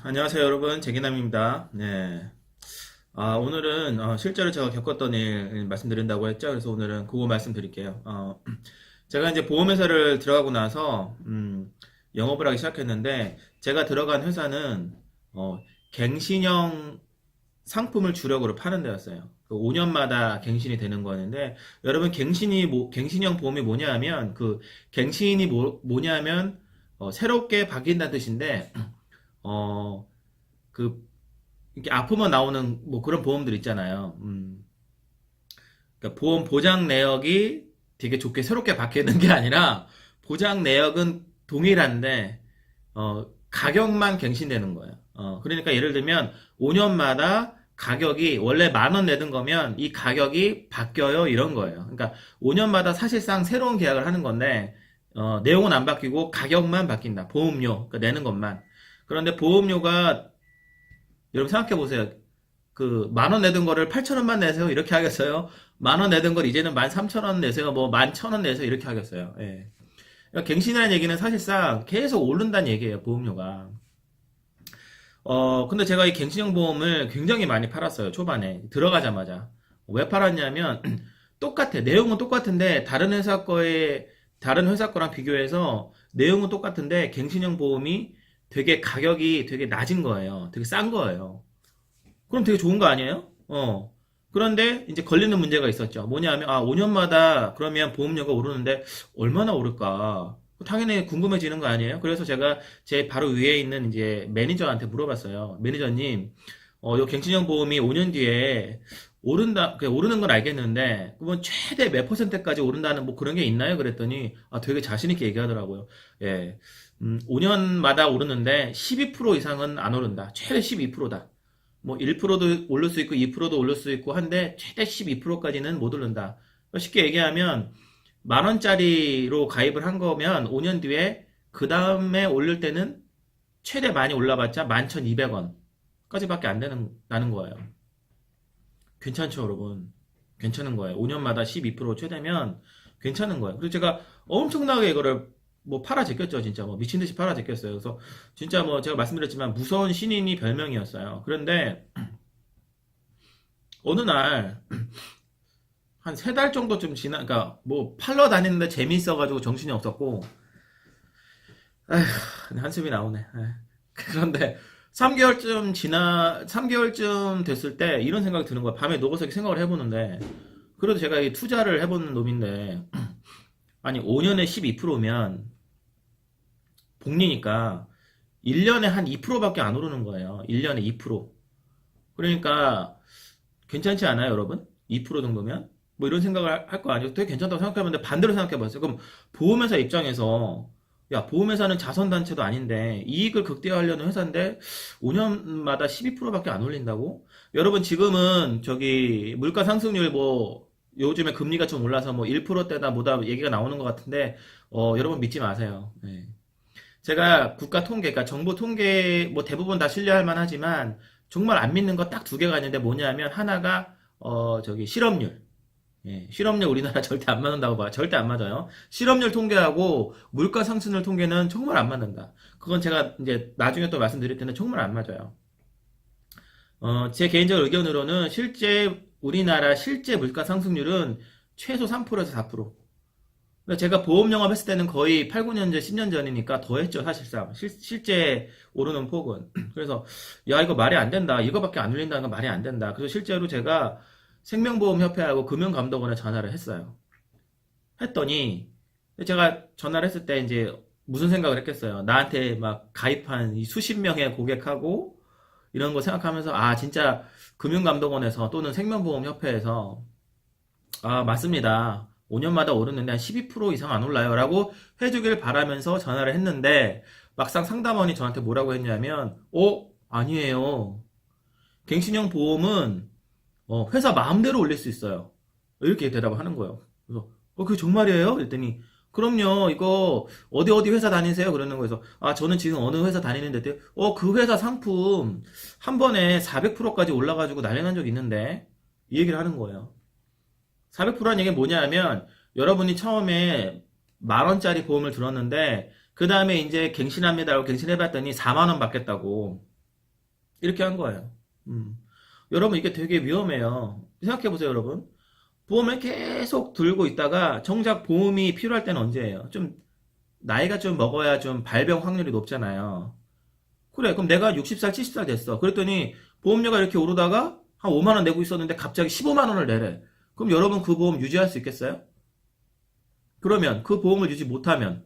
안녕하세요, 여러분. 재기남입니다. 네. 오늘은 실제로 제가 겪었던 일 말씀드린다고 했죠. 그래서 오늘은 그거 말씀드릴게요. 제가 이제 보험회사를 들어가고 나서 영업을 하기 시작했는데 제가 들어간 회사는 갱신형 상품을 주력으로 파는 데였어요. 5년마다 갱신이 되는 거였는데 여러분 갱신형 보험이 뭐냐 하면 그 갱신이 뭐냐면 새롭게 바뀐다는 뜻인데 어, 그, 이렇게 아프면 나오는 뭐 그런 보험들 있잖아요. 그러니까 보험 보장 내역이 되게 좋게 새롭게 바뀌는 게 아니라 보장 내역은 동일한데, 가격만 갱신되는 거예요. 그러니까 예를 들면 5년마다 가격이 원래 10,000원 내던 거면 이 가격이 바뀌어요. 이런 거예요. 그러니까 5년마다 사실상 새로운 계약을 하는 건데, 내용은 안 바뀌고 가격만 바뀐다. 보험료, 그러니까 내는 것만. 그런데 보험료가 여러분 생각해 보세요. 그 10,000원 내던 거를 8,000원만 내세요. 이렇게 하겠어요? 10,000원 내던 걸 이제는 13,000원 내세요. 뭐 11,000원 내세요. 이렇게 하겠어요. 예. 그러니까 갱신이라는 얘기는 사실상 계속 오른다는 얘기예요. 보험료가. 근데 제가 이 갱신형 보험을 굉장히 많이 팔았어요. 초반에 들어가자마자. 왜 팔았냐면 똑같아. 내용은 똑같은데 다른 회사 거랑 비교해서 내용은 똑같은데 갱신형 보험이 되게 가격이 되게 낮은 거예요. 되게 싼 거예요. 그럼 되게 좋은 거 아니에요? 그런데 이제 걸리는 문제가 있었죠. 뭐냐면 5년마다 그러면 보험료가 오르는데 얼마나 오를까? 당연히 궁금해지는 거 아니에요? 그래서 제가 제 바로 위에 있는 이제 매니저한테 물어봤어요. 매니저님, 요 갱신형 보험이 5년 뒤에 오르는 건 알겠는데, 그러면 최대 몇 퍼센트까지 오른다는 뭐 그런 게 있나요? 그랬더니, 되게 자신있게 얘기하더라고요. 예. 5년마다 오르는데 12% 이상은 안 오른다. 최대 12%다. 뭐 1%도 오를 수 있고 2%도 오를 수 있고 한데 최대 12%까지는 못 오른다. 쉽게 얘기하면 10,000원짜리로 가입을 한 거면 5년 뒤에 그 다음에 올릴 때는 최대 많이 올라봤자 11,200원까지밖에 안 나는 거예요. 괜찮죠, 여러분? 괜찮은 거예요. 5년마다 12% 최대면 괜찮은 거예요. 그래서 제가 엄청나게 이거를 뭐 팔아 제꼈죠, 진짜. 뭐 미친 듯이 팔아 제꼈어요. 그래서 진짜 뭐 제가 말씀드렸지만 무서운 신인이 별명이었어요. 그런데 어느 날 한 3달 정도 좀 그러니까 뭐 팔러 다니는데 재미있어가지고 정신이 없었고, 에휴, 한숨이 나오네. 에휴. 그런데 3개월쯤 됐을 때 이런 생각이 드는 거야. 밤에 누워서 이렇게 생각을 해보는데, 그래도 제가 이 투자를 해보는 놈인데, 아니, 5년에 12%면, 복리니까, 1년에 한 2%밖에 안 오르는 거예요. 1년에 2%. 그러니까, 괜찮지 않아요, 여러분? 2% 정도면? 뭐 이런 생각을 할 거 아니에요. 되게 괜찮다고 생각해봤는데, 반대로 생각해봤어요. 그럼, 보험회사 입장에서, 야, 보험회사는 자선단체도 아닌데, 이익을 극대화하려는 회사인데, 5년마다 12%밖에 안 올린다고? 여러분, 지금은, 물가 상승률 뭐, 요즘에 금리가 좀 올라서 뭐 1%대다 뭐다 얘기가 나오는 것 같은데, 여러분 믿지 마세요. 네. 제가 국가 통계, 그러니까 정부 통계, 뭐 대부분 다 신뢰할 만하지만, 정말 안 믿는 거 딱 2개가 있는데 뭐냐면, 하나가, 실업률. 예, 실업률 우리나라 절대 안 맞는다고 봐. 절대 안 맞아요. 실업률 통계하고 물가 상승률 통계는 정말 안 맞는다. 그건 제가 이제 나중에 또 말씀드릴 텐데 정말 안 맞아요. 제 개인적 의견으로는 우리나라 실제 물가 상승률은 최소 3%에서 4%. 근데 제가 보험 영업했을 때는 거의 8, 9년 전, 10년 전이니까 더 했죠, 사실상. 실제 오르는 폭은. 그래서, 야, 이거 말이 안 된다. 이거밖에 안 올린다는 건 말이 안 된다. 그래서 실제로 제가 생명보험협회하고 금융감독원에 전화를 했어요. 했더니, 제가 전화를 했을 때 이제 무슨 생각을 했겠어요. 나한테 막 가입한 이 수십 명의 고객하고 이런 거 생각하면서, 진짜 금융감독원에서 또는 생명보험협회에서, 맞습니다. 5년마다 오르는데 한 12% 이상 안 올라요. 라고 해주길 바라면서 전화를 했는데, 막상 상담원이 저한테 뭐라고 했냐면, 아니에요. 갱신형 보험은 회사 마음대로 올릴 수 있어요. 이렇게 대답을 하는 거예요. 그래서 그게 정말이에요? 그랬더니 그럼요. 이거 어디 회사 다니세요? 그러는 거에서 저는 지금 어느 회사 다니는데 그 회사 상품 한 번에 400%까지 올라가지고 난리 난 적 있는데 이 얘기를 하는 거예요. 400%라는 얘기는 뭐냐 하면 여러분이 처음에 10,000원짜리 보험을 들었는데 그 다음에 이제 갱신합니다라고 갱신해봤더니 4만 원 받겠다고 이렇게 한 거예요. 여러분 이게 되게 위험해요. 생각해보세요, 여러분. 보험을 계속 들고 있다가 정작 보험이 필요할 때는 언제예요? 좀 나이가 좀 먹어야 좀 발병 확률이 높잖아요. 그래, 그럼 내가 60살, 70살 됐어. 그랬더니 보험료가 이렇게 오르다가 한 5만 원 내고 있었는데 갑자기 15만 원을 내래. 그럼 여러분 그 보험 유지할 수 있겠어요? 그러면 그 보험을 유지 못하면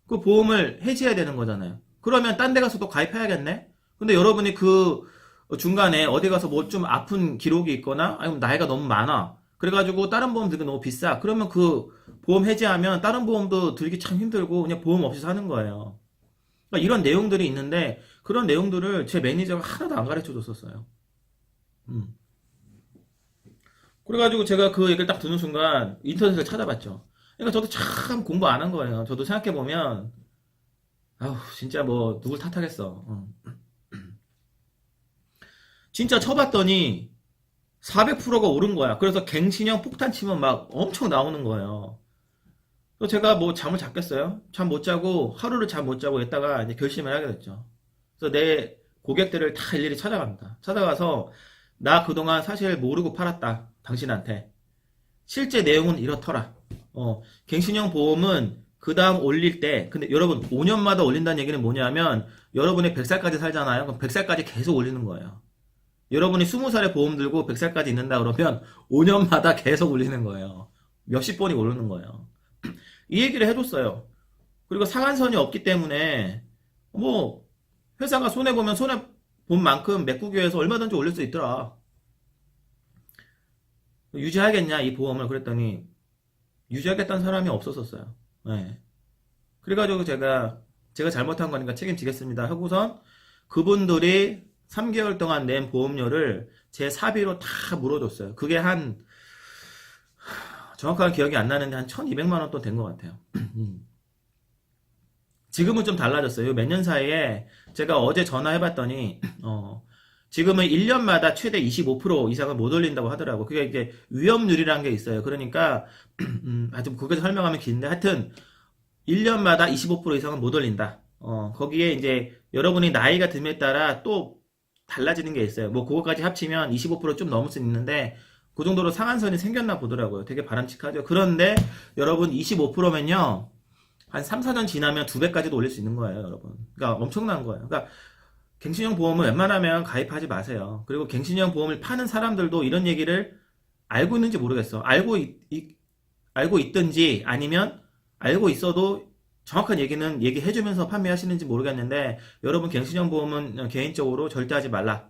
그 보험을 해지해야 되는 거잖아요. 그러면 딴 데 가서 또 가입해야겠네? 근데 여러분이 그 중간에 어디 가서 뭐 좀 아픈 기록이 있거나 아니면 나이가 너무 많아. 그래가지고 다른 보험 들기 너무 비싸. 그러면 그 보험 해지하면 다른 보험도 들기 참 힘들고 그냥 보험 없이 사는 거예요. 그러니까 이런 내용들이 있는데 그런 내용들을 제 매니저가 하나도 안 가르쳐 줬었어요. 음. 그래가지고 제가 그 얘기를 딱 듣는 순간 인터넷을 찾아봤죠. 그러니까 저도 참 공부 안 한 거예요. 저도 생각해보면 아우 진짜 뭐 누굴 탓하겠어. 진짜 쳐봤더니 400%가 오른 거야. 그래서 갱신형 폭탄 치면 막 엄청 나오는 거예요. 그래서 제가 뭐 잠을 잤겠어요? 잠 못 자고 하루를 잠 못 자고 있다가 이제 결심을 하게 됐죠. 그래서 내 고객들을 다 일일이 찾아갑니다. 찾아가서 나 그동안 사실 모르고 팔았다. 당신한테. 실제 내용은 이렇더라. 갱신형 보험은 그 다음 올릴 때, 근데 여러분 5년마다 올린다는 얘기는 뭐냐면 여러분이 100살까지 살잖아요. 그럼 100살까지 계속 올리는 거예요. 여러분이 20살에 보험 들고 100살까지 있는다 그러면 5년마다 계속 올리는 거예요. 몇십 번이 오르는 거예요. 이 얘기를 해줬어요. 그리고 상한선이 없기 때문에 뭐 회사가 손해보면 손해본 만큼 메꾸기 위해서 얼마든지 올릴 수 있더라. 유지하겠냐 이 보험을 그랬더니 유지하겠다는 사람이 없었었어요. 네. 그래가지고 제가 잘못한 거니까 책임지겠습니다 하고선 그분들이 3개월 동안 낸 보험료를 제 사비로 다 물어줬어요. 그게 정확하게 기억이 안 나는데 한 1200만 원 돈 된 것 같아요. 지금은 좀 달라졌어요. 몇 년 사이에 제가 어제 전화해봤더니 지금은 1년마다 최대 25% 이상을 못 올린다고 하더라고. 그게 이게 위험률이라는 게 있어요. 그러니까 하여튼 그게 설명하면 긴데 하여튼 1년마다 25% 이상은 못 올린다. 거기에 이제 여러분이 나이가 듦에 따라 또 달라지는 게 있어요. 뭐 그거까지 합치면 25%좀 넘을 수 있는데 그 정도로 상한선이 생겼나 보더라고요. 되게 바람직하죠. 그런데 여러분 25%면요. 한 3, 4년 지나면 2배까지도 올릴 수 있는 거예요, 여러분. 그러니까 엄청난 거예요. 그러니까 갱신형 보험은 웬만하면 가입하지 마세요. 그리고 갱신형 보험을 파는 사람들도 이런 얘기를 알고 있는지 모르겠어. 알고 있든지 아니면 알고 있어도 정확한 얘기는 얘기해주면서 판매하시는지 모르겠는데 여러분 갱신형 보험은 개인적으로 절대 하지 말라.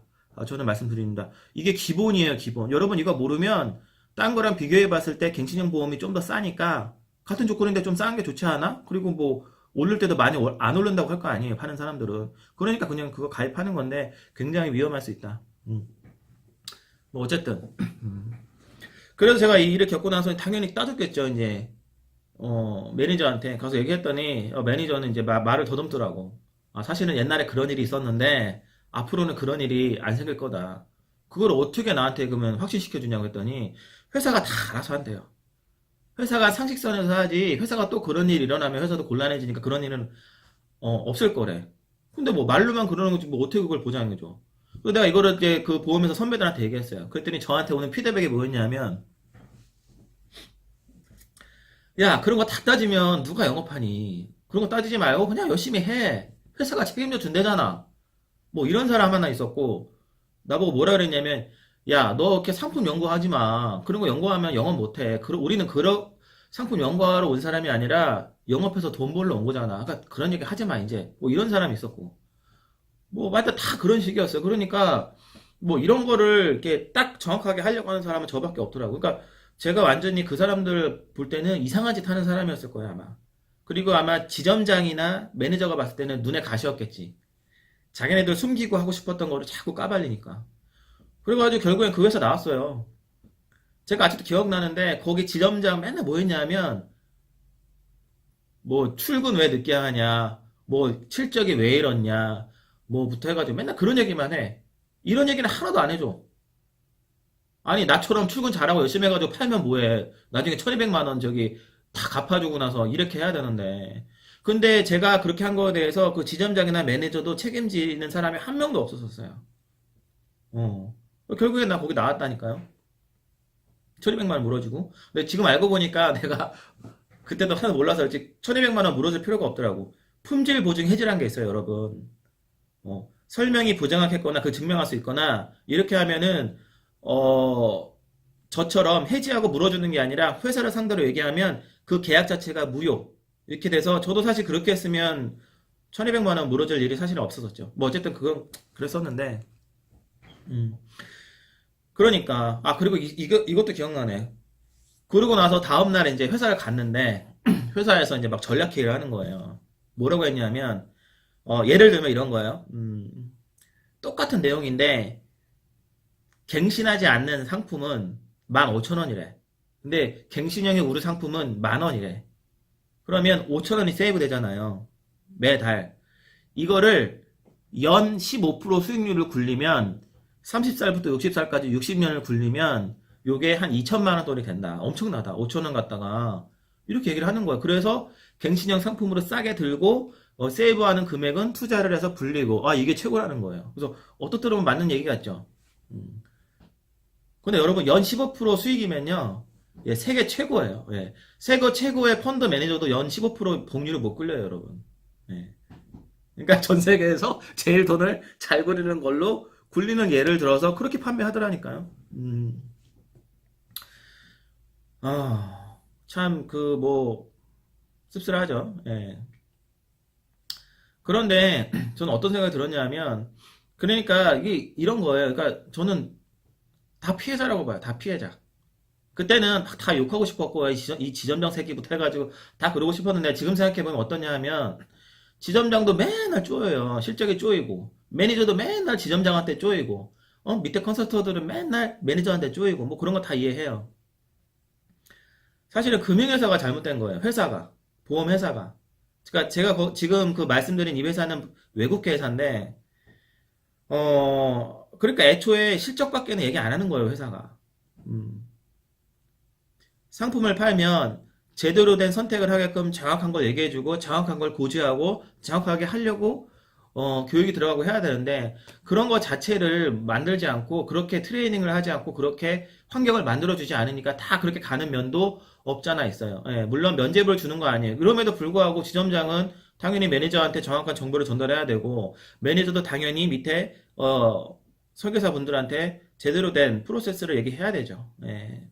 저는 말씀드립니다. 이게 기본이에요, 기본. 여러분 이거 모르면 딴 거랑 비교해 봤을 때 갱신형 보험이 좀 더 싸니까 같은 조건인데 좀 싼 게 좋지 않아? 그리고 뭐 오를 때도 많이 안 오른다고 할 거 아니에요, 파는 사람들은. 그러니까 그냥 그거 가입하는 건데 굉장히 위험할 수 있다. 뭐 어쨌든 그래서 제가 이 일을 겪고 나서 당연히 따졌겠죠. 이제 매니저한테 가서 얘기했더니 매니저는 이제 말을 더듬더라고. 사실은 옛날에 그런 일이 있었는데 앞으로는 그런 일이 안 생길 거다. 그걸 어떻게 나한테 그러면 확신시켜 주냐고 했더니 회사가 다 알아서 한대요. 회사가 상식선에서 하지 회사가 또 그런 일이 일어나면 회사도 곤란해지니까 그런 일은 없을 거래. 근데 뭐 말로만 그러는 거지 뭐 어떻게 그걸 보장해줘. 그래서 내가 이거를 이제 그 보험회사 선배들한테 얘기했어요. 그랬더니 저한테 오는 피드백이 뭐였냐면 야 그런 거 다 따지면 누가 영업하니. 그런 거 따지지 말고 그냥 열심히 해. 회사가 책임져 준대잖아. 뭐 이런 사람 하나 있었고 나보고 뭐라 그랬냐면 야 너 이렇게 상품 연구하지 마. 그런 거 연구하면 영업 못해. 우리는 그런 상품 연구하러 온 사람이 아니라 영업해서 돈 벌러 온 거잖아. 그러니까 그런 얘기 하지 마 이제. 뭐 이런 사람이 있었고 뭐 하여튼 다 그런 식이었어요. 그러니까 뭐 이런 거를 이렇게 딱 정확하게 하려고 하는 사람은 저밖에 없더라고. 그러니까 제가 완전히 그 사람들 볼 때는 이상한 짓 하는 사람이었을 거예요 아마. 그리고 아마 지점장이나 매니저가 봤을 때는 눈에 가시였겠지. 자기네들 숨기고 하고 싶었던 거를 자꾸 까발리니까. 그래가지고 결국엔 그 회사 나왔어요. 제가 아직도 기억나는데 거기 지점장 맨날 뭐 했냐면 뭐 출근 왜 늦게 하냐 뭐 실적이 왜 이렇냐 뭐부터 해가지고 맨날 그런 얘기만 해. 이런 얘기는 하나도 안 해줘. 아니 나처럼 출근 잘하고 열심히 해가지고 팔면 뭐해. 나중에 1200만 원 저기 다 갚아주고 나서 이렇게 해야 되는데 근데 제가 그렇게 한 거에 대해서 그 지점장이나 매니저도 책임지는 사람이 한 명도 없었어요. 어. 결국에 나 거기 나왔다니까요. 1200만 원 물어주고. 근데 지금 알고 보니까 내가 그때도 하나도 몰라서 그렇지 1200만 원 물어줄 필요가 없더라고. 품질 보증 해지라는 게 있어요, 여러분. 설명이 부정확했거나 그 증명할 수 있거나 이렇게 하면은 저처럼 해지하고 물어주는 게 아니라 회사를 상대로 얘기하면 그 계약 자체가 무효. 이렇게 돼서 저도 사실 그렇게 했으면 1200만 원 물어줄 일이 사실은 없었었죠. 뭐 어쨌든 그건 그랬었는데 음. 그러니까 그리고 이것도 기억나네. 그러고 나서 다음날 이제 회사를 갔는데 회사에서 이제 막 전략 회의를 하는 거예요. 뭐라고 했냐면 예를 들면 이런 거예요. 똑같은 내용인데 갱신하지 않는 상품은 15,000원이래. 근데 갱신형의 우리 상품은 10,000원이래. 그러면 5,000원이 세이브 되잖아요. 매달. 이거를 연 15% 수익률을 굴리면 30살부터 60살까지 60년을 굴리면 요게 한 2천만 원 돈이 된다. 엄청나다. 5,000원 갖다가 이렇게 얘기를 하는 거예요. 그래서 갱신형 상품으로 싸게 들고 세이브하는 금액은 투자를 해서 불리고 이게 최고라는 거예요. 그래서 어떻게 들으면 맞는 얘기 같죠. 근데 여러분 연 15% 수익이면요. 예, 세계 최고예요. 예. 세계 최고의 펀드 매니저도 연 15% 복리를 못 굴려요, 여러분. 예. 그러니까 전 세계에서 제일 돈을 잘 굴리는 걸로 굴리는 예를 들어서 그렇게 판매하더라니까요. 참 씁쓸하죠. 예. 그런데 저는 어떤 생각이 들었냐면 그러니까 이게 이런 거예요. 그러니까 저는 다 피해자라고 봐요. 다 피해자. 그때는 막 다 욕하고 싶었고 이 지점장 새끼부터 해가지고 다 그러고 싶었는데 지금 생각해보면 어떠냐 하면 지점장도 맨날 쪼여요. 실적이 쪼이고 매니저도 맨날 지점장한테 쪼이고 밑에 컨설턴트들은 맨날 매니저한테 쪼이고 뭐 그런 거 다 이해해요. 사실은 금융회사가 잘못된 거예요. 회사가 보험회사가. 그러니까 제가 지금 그 말씀드린 이 회사는 외국계 회사인데 그러니까 애초에 실적밖에는 얘기 안 하는 거예요, 회사가. 상품을 팔면 제대로 된 선택을 하게끔 정확한 걸 얘기해주고 정확한 걸 고지하고 정확하게 하려고 교육이 들어가고 해야 되는데 그런 거 자체를 만들지 않고 그렇게 트레이닝을 하지 않고 그렇게 환경을 만들어주지 않으니까 다 그렇게 가는 면도 없잖아 있어요. 예, 물론 면제부를 주는 거 아니에요. 그럼에도 불구하고 지점장은 당연히 매니저한테 정확한 정보를 전달해야 되고 매니저도 당연히 밑에 설계사분들한테 제대로 된 프로세스를 얘기해야 되죠. 예.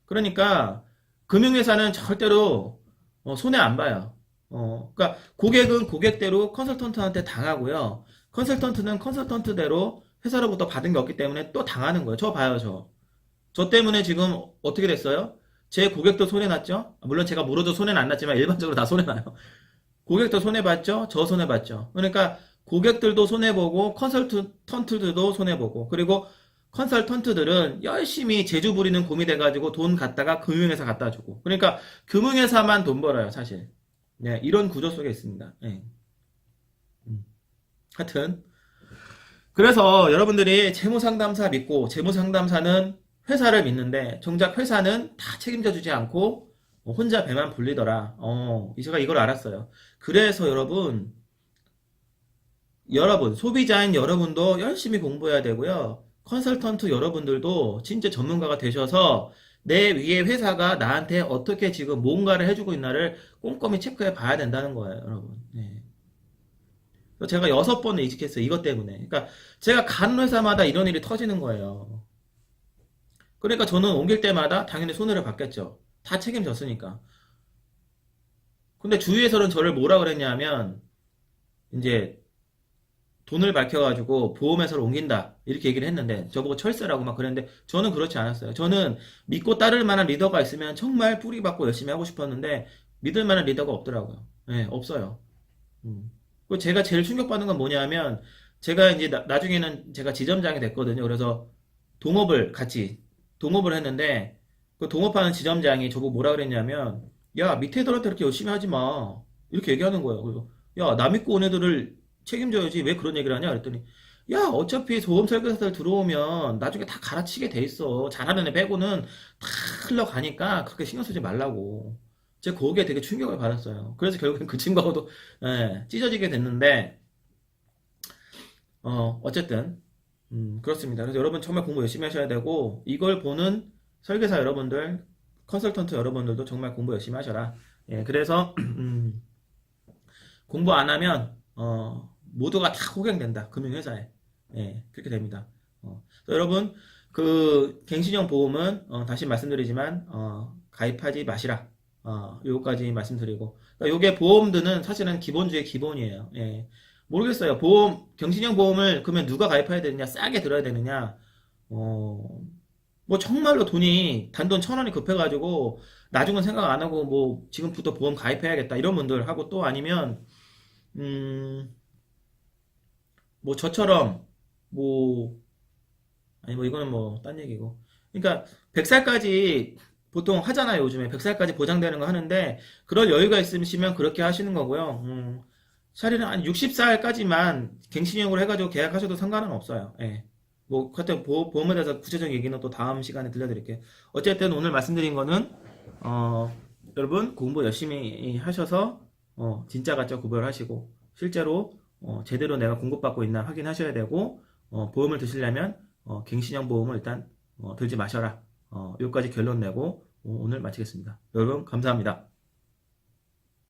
그러니까 금융회사는 절대로 손해 안 봐요. 그러니까 고객은 고객대로 컨설턴트한테 당하고요. 컨설턴트는 컨설턴트대로 회사로부터 받은 게 없기 때문에 또 당하는 거예요. 저 봐요, 저. 저 때문에 지금 어떻게 됐어요? 제 고객도 손해났죠? 물론 제가 물어도 손해는 안 났지만 일반적으로 다 손해나요. 고객도 손해봤죠? 저 손해봤죠. 그러니까 고객들도 손해보고 컨설턴트들도 손해보고 그리고 컨설턴트들은 열심히 재주 부리는 곰이 돼가지고 돈 갖다가 금융회사 갖다 주고 그러니까 금융회사만 돈 벌어요 사실. 네, 이런 구조 속에 있습니다. 네. 하여튼 그래서 여러분들이 재무상담사 믿고 재무상담사는 회사를 믿는데 정작 회사는 다 책임져 주지 않고 혼자 배만 불리더라. 제가 이걸 알았어요. 그래서 여러분 소비자인 여러분도 열심히 공부해야 되고요. 컨설턴트 여러분들도 진짜 전문가가 되셔서 내 위에 회사가 나한테 어떻게 지금 뭔가를 해주고 있나를 꼼꼼히 체크해 봐야 된다는 거예요, 여러분. 네. 제가 6번을 이직했어요, 이것 때문에. 그러니까 제가 간 회사마다 이런 일이 터지는 거예요. 그러니까 저는 옮길 때마다 당연히 손해를 받겠죠. 다 책임졌으니까. 근데 주위에서는 저를 뭐라 그랬냐면 이제 돈을 밝혀가지고 보험회사로 옮긴다 이렇게 얘기를 했는데 저보고 철새라고 막 그랬는데 저는 그렇지 않았어요. 저는 믿고 따를 만한 리더가 있으면 정말 뿌리 받고 열심히 하고 싶었는데 믿을 만한 리더가 없더라고요. 네, 없어요. 그리고 제가 제일 충격받는 건 뭐냐면 제가 이제 나중에는 제가 지점장이 됐거든요. 그래서 동업을 했는데 그 동업하는 지점장이 저보고 뭐라 그랬냐면 야 밑에 애들한테 이렇게 열심히 하지 마 이렇게 얘기하는 거예요. 그래서 야 나 믿고 온 애들을 책임져야지 왜 그런 얘기를 하냐 그랬더니 야 어차피 보험 설계사들 들어오면 나중에 다 갈아치게 돼 있어 잘하는 애 빼고는 다 흘러가니까 그렇게 신경 쓰지 말라고 제가 거기에 되게 충격을 받았어요. 그래서 결국엔 그 친구하고도 찢어지게 됐는데 어쨌든 그렇습니다. 그래서 여러분 정말 공부 열심히 하셔야 되고 이걸 보는 설계사 여러분들, 컨설턴트 여러분들도 정말 공부 열심히 하셔라. 예, 그래서 공부 안 하면 모두가 다 호갱된다. 금융회사에. 예, 그렇게 됩니다. 그래서 여러분 그 갱신형 보험은 다시 말씀드리지만 가입하지 마시라. 요거까지 말씀드리고 그러니까 요게 보험들은 사실은 기본 중에 기본이에요. 예. 모르겠어요. 보험 갱신형 보험을 그러면 누가 가입해야 되느냐? 싸게 들어야 되느냐? 뭐 정말로 돈이 단돈 1,000원이 급해가지고 나중은 생각 안 하고 뭐 지금부터 보험 가입해야겠다 이런 분들 하고 또 아니면 음, 뭐 저처럼 뭐 아니 뭐 이거는 뭐 딴 얘기고 그러니까 100살까지 보통 하잖아요. 요즘에 100살까지 보장되는 거 하는데 그럴 여유가 있으시면 그렇게 하시는 거고요. 차라리 한 60살까지만 갱신형으로 해가지고 계약하셔도 상관은 없어요. 예. 뭐 그때 보험에 대해서 구체적인 얘기는 또 다음 시간에 들려드릴게요. 어쨌든 오늘 말씀드린 거는 여러분 공부 열심히 하셔서 진짜 가짜 구별하시고 실제로 제대로 내가 공급받고 있나 확인하셔야 되고 보험을 드시려면 갱신형 보험을 일단 들지 마셔라. 여기까지 결론 내고 오늘 마치겠습니다. 여러분 감사합니다.